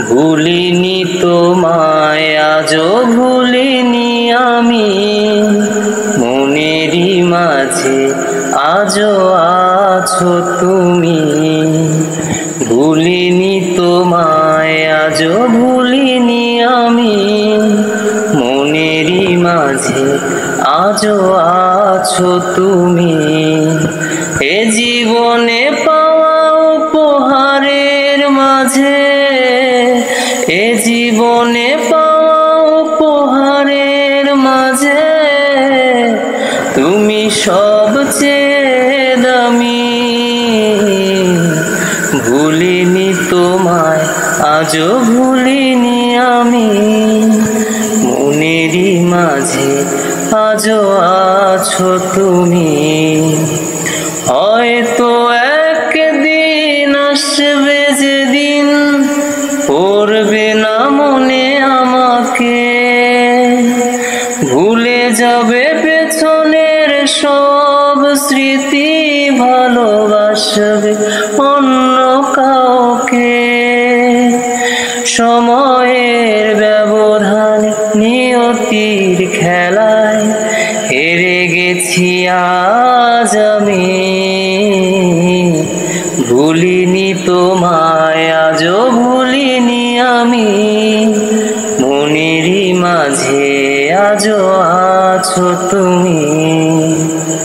ভুলিনি তোমায় আজও ভুলিনি আমি, মনেরই মাঝে আজও আছো তুমি। ভুলিনি তোমায় আজও ভুলিনি আমি, মনেরই মাঝে আজও আছো তুমি। এ জীবনে পাওয়া উপহারের মাঝে, এ জীবনে পাওয়া উপহারের মাঝে তুমি সবচেয়ে দামি। ভুলিনি তোমায় আজও ভুলিনি আমি, মনেরই মাঝে আজও আছো তুমি। হয়তো একদিন আসবে যেদিন পড়বে না মনে আমাকে, ভুলে যাবে পেছনের সব স্মৃতি, ভালোবাসবে অন্য কাউকে। সময়ের ব্যবধানে নিয়তির খেলায় হেরে গেছি আজ আমি। ভুলিনি তোমায় আজও ভুলিনি আমি, মনেরই মাঝে আজও আছো তুমি।